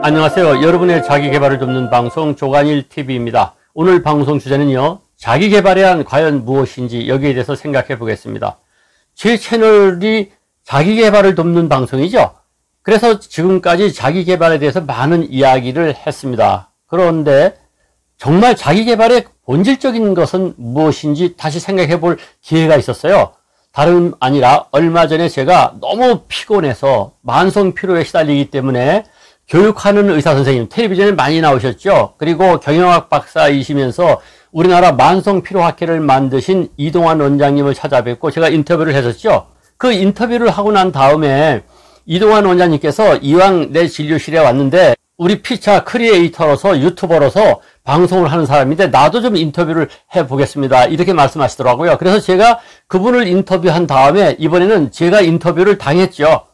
안녕하세요. 여러분의 자기개발을 돕는 방송 조간일TV입니다. 오늘 방송 주제는요, 자기개발이란 과연 무엇인지 여기에 대해서 생각해 보겠습니다. 제 채널이 자기개발을 돕는 방송이죠. 그래서 지금까지 자기개발에 대해서 많은 이야기를 했습니다. 그런데 정말 자기개발의 본질적인 것은 무엇인지 다시 생각해 볼 기회가 있었어요. 다름 아니라 얼마 전에 제가 너무 피곤해서 만성 피로에 시달리기 때문에 교육하는 의사 선생님, 텔레비전에 많이 나오셨죠. 그리고 경영학 박사이시면서 우리나라 만성 피로학회를 만드신 이동환 원장님을 찾아뵙고 제가 인터뷰를 했었죠. 그 인터뷰를 하고 난 다음에 이동환 원장님께서 이왕 내 진료실에 왔는데 우리 피차 크리에이터로서 유튜버로서 방송을 하는 사람인데 나도 좀 인터뷰를 해보겠습니다, 이렇게 말씀하시더라고요. 그래서 제가 그분을 인터뷰한 다음에 이번에는 제가 인터뷰를 당했죠.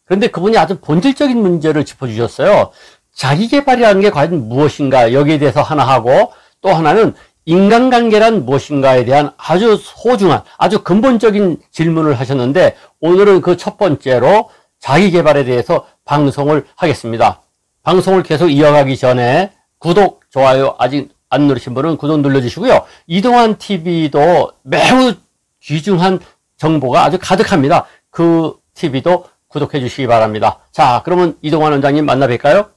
그런데 그분이 아주 본질적인 문제를 짚어주셨어요. 자기개발이라는 게 과연 무엇인가, 여기에 대해서 하나 하고, 또 하나는 인간관계란 무엇인가에 대한 아주 소중한, 아주 근본적인 질문을 하셨는데, 오늘은 그 첫 번째로 자기개발에 대해서 방송을 하겠습니다. 방송을 계속 이어가기 전에 구독, 좋아요 아직 안 누르신 분은 구독 눌러주시고요. 이동환 TV도 매우 귀중한 정보가 아주 가득합니다. 그 TV도 구독해 주시기 바랍니다. 자, 그러면 이동환 원장님 만나 뵐까요?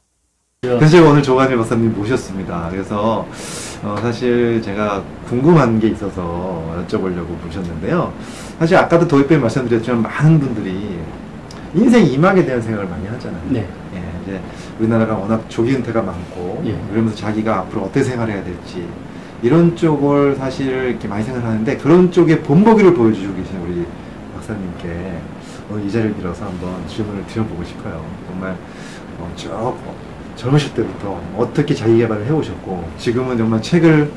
그래서 제가 오늘 조간일 박사님 모셨습니다. 그래서 사실 제가 궁금한 게 있어서 여쭤보려고 모셨는데요. 사실 아까도 도입부에 말씀드렸지만 많은 분들이 인생 이막에 대한 생각을 많이 하잖아요. 네. 예, 이제 우리나라가 워낙 조기 은퇴가 많고, 예. 그러면서 자기가 앞으로 어떻게 생활해야 될지 이런 쪽을 사실 이렇게 많이 생각하는데, 그런 쪽에 본보기를 보여주고 계신 우리 박사님께 오늘 이 자리를 빌어서 한번 질문을 드려보고 싶어요. 정말 쭉 젊으실 때부터 어떻게 자기개발을 해오셨고, 지금은 정말 책을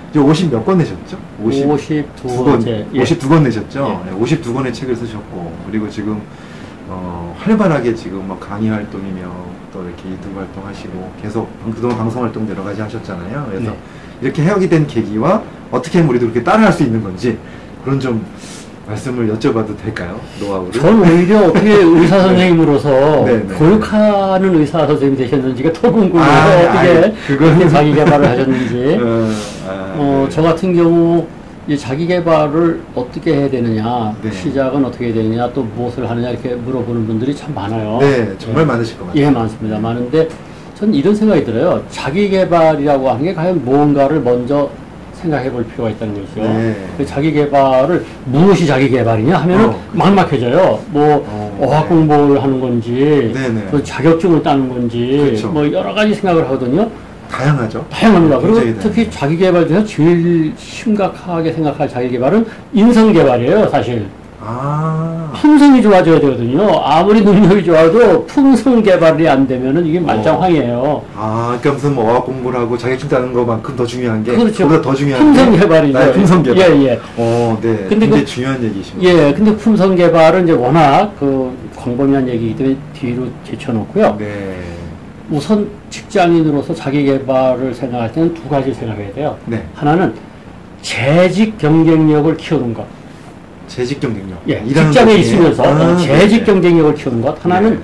이제 50 몇 권 내셨죠? 52권. 예. 52권 내셨죠? 예. 52권의 책을 쓰셨고, 그리고 지금 활발하게 지금 뭐 강의 활동이며 또 이렇게 유튜브 활동하시고 계속 그동안 방송 활동 여러 가지 하셨잖아요. 그래서 이렇게 해오게 된 계기와 어떻게 하면 우리도 그렇게 따라할 수 있는 건지, 그런 좀 말씀을 여쭤봐도 될까요? 노하우를? 전 오히려 어떻게 의사 선생님으로서 교육하는 의사 선생님이 되셨는지가 더 궁금해요. 어떻게 자기개발을 하셨는지. 저 같은 경우 이 자기개발을 어떻게 해야 되느냐, 시작은 어떻게 해야 되느냐, 또 무엇을 하느냐, 이렇게 물어보는 분들이 참 많아요. 네, 정말 많으실 것 같아요. 예, 많습니다. 많은데 전 이런 생각이 들어요. 자기개발이라고 하는 게 과연 무언가를 먼저 생각해 볼 필요가 있다는 것이죠. 네. 자기개발을, 무엇이 자기개발이냐 하면은 막막해져요. 어학 공부를 하는 건지, 또 자격증을 따는 건지, 그렇죠. 뭐 여러 가지 생각을 하거든요. 다양하죠. 다양합니다. 그리고 특히 자기개발 중에서 제일 심각하게 생각할 자기개발은 인성개발이에요, 사실. 품성이 좋아져야 되거든요. 아무리 능력이 좋아도 품성 개발이 안 되면은 이게 말짱황이에요. 그러니까 무슨 뭐 어학 공부를 하고 자격증 따는 것만큼 더 중요한 게, 그렇죠. 그보다 더 중요한 품성 개발이죠. 품성 개발. 예. 네. 근데 굉장히 중요한 얘기십니다. 예, 근데 품성 개발은 이제 워낙 광범위한 얘기이기 때문에 뒤로 제쳐놓고요. 네. 우선 직장인으로서 자기 개발을 생각할 때는 두 가지 생각해야 돼요. 네. 하나는 재직 경쟁력을 키우는 것. 재직 경쟁력. 예, 직장에 있으면서 재직 경쟁력을 키우는 것. 하나는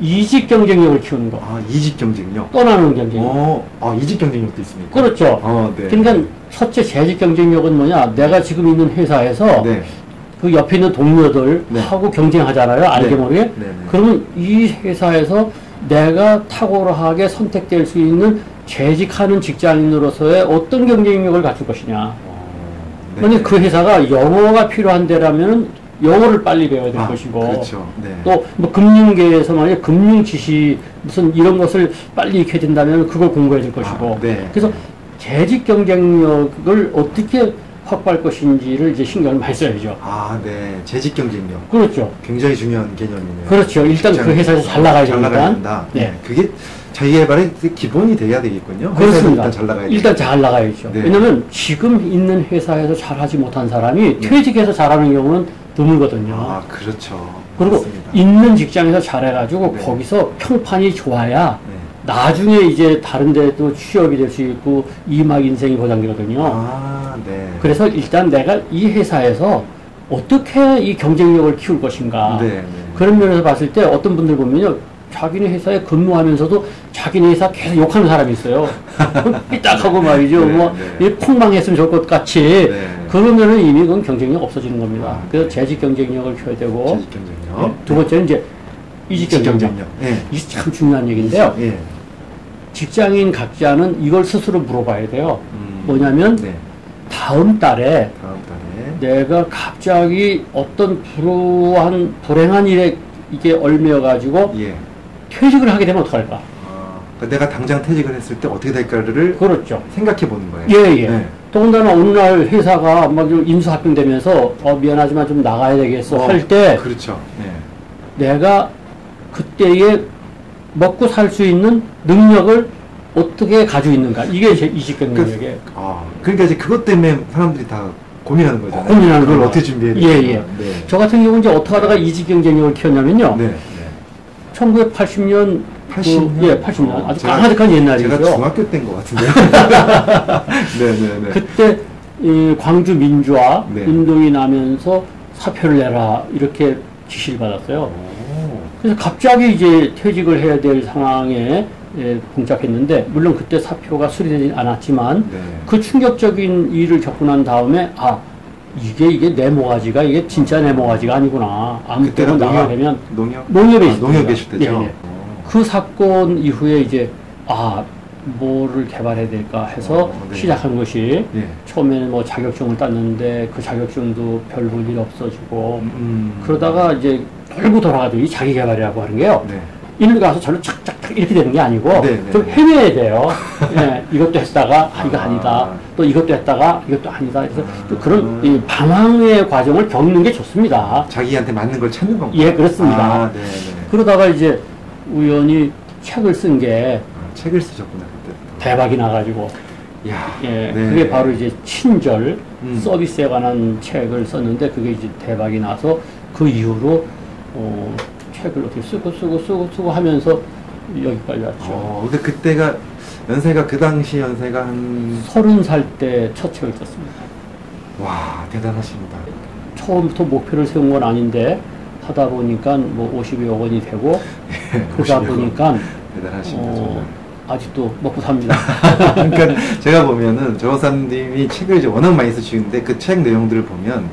이직 경쟁력을 키우는 것. 이직 경쟁력. 떠나는 경쟁력. 이직 경쟁력도 있습니까? 그렇죠. 네. 그러니까 첫째 재직 경쟁력은 뭐냐? 내가 지금 있는 회사에서 그 옆에 있는 동료들 하고 경쟁하잖아요. 알게 모르게. 그러면 이 회사에서 내가 탁월하게 선택될 수 있는 재직하는 직장인으로서의 어떤 경쟁력을 갖출 것이냐. 만약 그 회사가 영어가 필요한 데라면 영어를 빨리 배워야 될 것이고, 그렇죠. 또 뭐 금융계에서 만약 금융 지시 무슨 이런 것을 빨리 익혀야 된다면 그걸 공부해야 될 것이고, 그래서 재직 경쟁력을 어떻게 확보할 것인지를 이제 신경을 많이 써야죠. 네. 재직 경쟁력. 그렇죠. 굉장히 중요한 개념이네요. 그렇죠. 일단 그 회사에서 잘 나가야 됩니다. 네. 그게 자기개발의 기본이 돼야 되겠군요. 그렇습니다. 일단 잘 나가야죠. 왜냐면 지금 있는 회사에서 잘하지 못한 사람이 퇴직해서 잘하는 경우는 드물거든요. 그렇죠. 그리고 맞습니다. 있는 직장에서 잘해가지고 거기서 평판이 좋아야 나중에 이제 다른 데도 취업이 될 수 있고 이막 인생이 보장되거든요. 그래서 일단 내가 이 회사에서 어떻게 이 경쟁력을 키울 것인가. 그런 면에서 봤을 때 어떤 분들 보면요, 자기네 회사에 근무하면서도 자기네 회사 계속 욕하는 사람이 있어요. 삐딱하고 말이죠. 네, 뭐, 네. 이 폭망했으면 좋을 것 같이. 네. 그러면은 이미 그건 경쟁력 없어지는 겁니다. 아, 그래서 네. 재직 경쟁력을 켜야 되고. 재직 경쟁력. 네. 두 번째는 이제 이직 경쟁력. 예. 이게 참 중요한 얘기인데요. 예. 직장인 각자는 이걸 스스로 물어봐야 돼요. 뭐냐면, 네. 다음 달에 다음 달에. 내가 갑자기 어떤 불행한 일에 이게 얽매여가지고 예. 퇴직을 하게 되면 어떡할까? 그러니까 내가 당장 퇴직을 했을 때 어떻게 될까를 그렇죠. 생각해 보는 거예요. 예, 예. 네. 더군다나 어느 날 회사가 막 인수합병되면서 미안하지만 좀 나가야 되겠어 할 때 그렇죠. 네. 내가 그때에 먹고 살 수 있는 능력을 어떻게 가지고 있는가? 이게 제 이직 경쟁력이에요. 그러니까 이제 그것 때문에 사람들이 다 고민하는 거잖아요. 고민하는 그걸 거예요. 어떻게 준비해야 예, 될까. 예. 네. 저 같은 경우는 이제 어떻게 하다가 이직 경쟁력을 키웠냐면요. 네. 1980년 80년? 예, 80년. 아주 제가- 강하득한 옛날이죠. 제가 중학교 때인 것 같은데. 네네네. 그때 이 광주 민주화 네. 운동이 나면서 사표를 내라 이렇게 지시를 받았어요. 오. 그래서 갑자기 이제 퇴직을 해야 될 상황에 봉착했는데 물론 그때 사표가 수리되지 않았지만 네. 그 충격적인 일을 겪고 난 다음에 이게 내 모가지가 이게 진짜 내 모가지가 아니구나. 아무 때나 그때가 나가면 농협에 있습니다. 농협 계실 때죠. 예, 예. 그 사건 이후에 이제 뭐를 개발해야 될까 해서 네. 시작한 것이 예. 처음에는 뭐 자격증을 땄는데 그 자격증도 별 볼 일 없어지고 그러다가 이제 돌고 돌아가더니 자기 개발이라고 하는 게요. 네. 이리 가서 절로 착착착 이렇게 되는 게 아니고 네, 네, 좀 네. 헤매야 돼요. 예, 이것도 했다가 이거 아. 아니다. 또 이것도 했다가 이것도 아니다. 그래서 또 그런 이 방황의 과정을 겪는 게 좋습니다. 자기한테 맞는 걸 찾는 건가요? 예, 그렇습니다. 네네. 그러다가 이제 우연히 책을 쓴 게 책을 쓰셨구나 그때. 대박이 나가지고 야. 예, 네. 그게 바로 이제 친절 서비스에 관한 책을 썼는데 그게 이제 대박이 나서 그 이후로 책을 어떻게 쓰고 하면서 여기까지 왔죠. 근데 그때가 연세가 그 당시 연세가 한 30살 때 첫 책을 썼습니다. 와 대단하십니다. 처음부터 목표를 세운 건 아닌데 하다 보니까 뭐 50여 원이 되고 그러다 50여 원. 보니까 대단하십니다 정말. 아직도 먹고 삽니다. 그러니까 제가 보면은 조 박사님이 책을 이제 워낙 많이 쓰시는데 그 책 내용들을 보면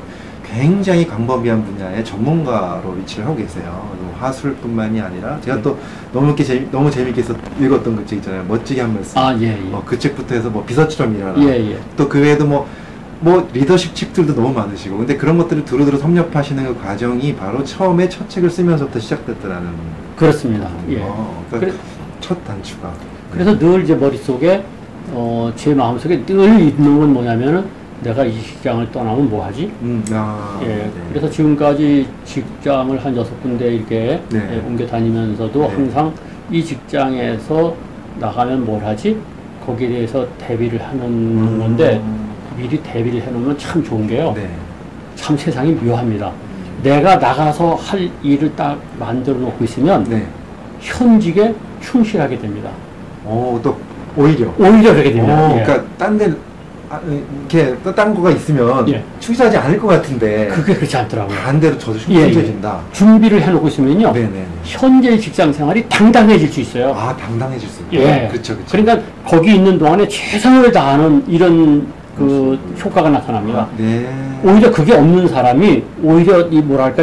굉장히 광범위한 분야의 전문가로 위치를 하고 계세요. 화술뿐만이 아니라 제가 또 너무 재밌게 읽었던 그 책 있잖아요. 멋지게 한 말씀. 예, 예. 그 책부터 해서 뭐 비서처럼 일하라. 예, 예. 또 그 외에도 뭐 리더십 책들도 너무 많으시고 근데 그런 것들을 두루두루 섭렵하시는 그 과정이 바로 처음에 첫 책을 쓰면서부터 시작됐더라는. 그렇습니다. 예. 그러니까 첫 단추가. 그래서 늘 이제 머릿속에 제 마음속에 늘 있는 건 뭐냐면은 내가 이 직장을 떠나면 뭐 하지? 예. 네. 그래서 지금까지 직장을 한 6군데 이렇게 네. 옮겨 다니면서도 네. 항상 이 직장에서 나가면 뭘 하지? 거기에 대해서 대비를 하는 건데 미리 대비를 해놓으면 참 좋은 게요. 네. 참 세상이 묘합니다. 내가 나가서 할 일을 딱 만들어 놓고 있으면 네. 현직에 충실하게 됩니다. 또 오히려. 그렇게 됩니다. 예. 그러니까 이렇게 딴 거가 있으면 예. 충실하지 않을 것 같은데 그게 그렇지 않더라고요. 반대로 저도 예, 예. 충실해진다. 준비를 해놓고 있으면요. 네네. 현재 직장 생활이 당당해질 수 있어요. 당당해질 수 있다. 예. 그렇죠. 그러니까 거기 있는 동안에 최선을 다하는 이런 그 효과가 나타납니다. 네. 오히려 그게 없는 사람이 오히려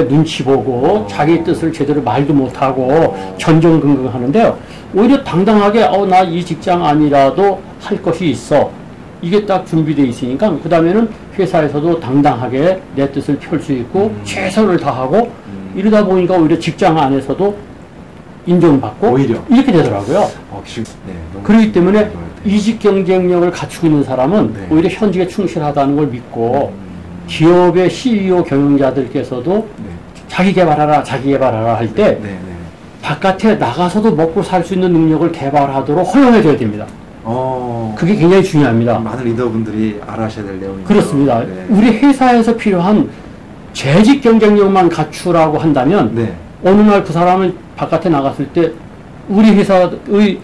눈치 보고 자기 뜻을 제대로 말도 못하고 전전긍긍 하는데요. 오히려 당당하게 나 이 직장 아니라도 할 것이 있어. 이게 딱 준비되어 있으니까 그 다음에는 회사에서도 당당하게 내 뜻을 펼 수 있고 최선을 다하고 이러다 보니까 오히려 직장 안에서도 인정받고 오히려. 이렇게 되더라고요. 네, 너무 그렇기 때문에 좋은 것 같아요. 이직 경쟁력을 갖추고 있는 사람은 네. 오히려 현직에 충실하다는 걸 믿고 기업의 CEO 경영자들께서도 네. 자기 개발하라 할 때 네. 바깥에 나가서도 먹고 살 수 있는 능력을 개발하도록 허용해줘야 됩니다. 그게 굉장히 중요합니다. 많은 리더분들이 알아셔야 될 내용이죠. 그렇습니다. 네. 우리 회사에서 필요한 재직 경쟁력만 갖추라고 한다면 네. 어느 날 그 사람을 바깥에 나갔을 때 우리 회사의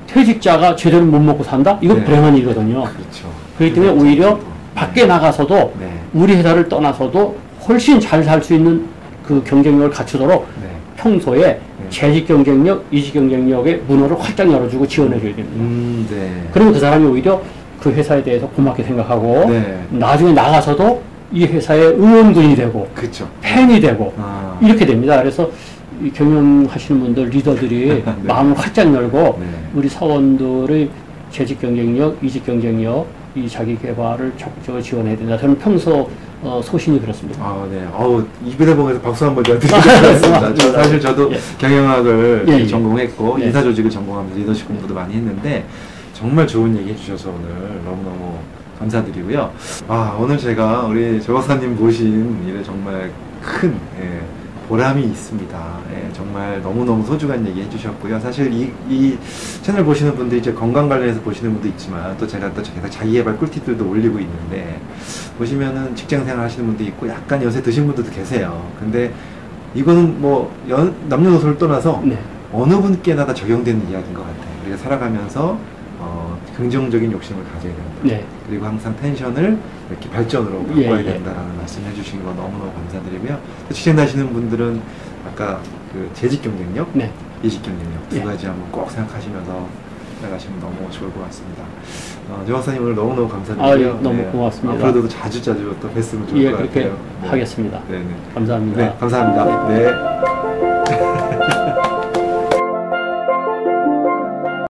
퇴직자가 제대로 못 먹고 산다? 이거 네. 불행한 일이거든요. 그렇죠. 그렇기 때문에 오히려 밖에 나가서도 네. 우리 회사를 떠나서도 훨씬 잘 살 수 있는 그 경쟁력을 갖추도록 네. 평소에 네. 재직 경쟁력, 이직 경쟁력의 문호를 활짝 열어주고 지원해줘야 됩니다. 네. 그러면 그 사람이 오히려 그 회사에 대해서 고맙게 생각하고 네. 나중에 나가서도 이 회사의 응원군이 되고 그쵸. 팬이 되고 아. 이렇게 됩니다. 그래서 이 경영하시는 분들 리더들이 네. 마음을 활짝 열고 네. 우리 사원들의 재직 경쟁력, 이직 경쟁력, 이 자기 개발을 적극적으로 지원해야 된다. 저는 평소 소신이 그렇습니다. 아, 네. 이비대봉에서 박수 한번 드리겠습니다. 사실 저도 예. 경영학을 예, 예. 전공했고 예. 인사조직을 전공하면서 리더십 공부도 많이 했는데 정말 좋은 얘기 해주셔서 오늘 너무너무 감사드리고요. 오늘 제가 우리 조 박사님 모신 일에 정말 큰 보람이 있습니다. 정말 너무너무 소중한 얘기 해주셨고요. 사실 이 채널 보시는 분들이 이제 건강 관련해서 보시는 분도 있지만 또 제가 자기개발 꿀팁들도 올리고 있는데 보시면은 직장생활 하시는 분도 있고 약간 연세 드신 분들도 계세요. 근데 이거는 뭐 남녀노소를 떠나서 네. 어느 분께나 다 적용되는 이야기인 것 같아요. 우리가 살아가면서 긍정적인 욕심을 가져야 된다. 네. 그리고 항상 텐션을 이렇게 발전으로 바꿔야 예. 된다라는 말씀 해주신 거 너무너무 감사드리고요. 또 직장 다니시는 분들은 아까 그 재직 경쟁력, 네. 이직 경쟁력 두 예. 가지 한번 꼭 생각하시면서 나가시면 너무 좋을 것 같습니다. 조 박사님 오늘 너무너무 감사드리고요. 너무 고맙습니다. 앞으로도 자주자주 또 뵀으면 좋을 예, 것 그렇게 같아요. 네. 하겠습니다. 네네. 감사합니다. 네, 감사합니다. 네.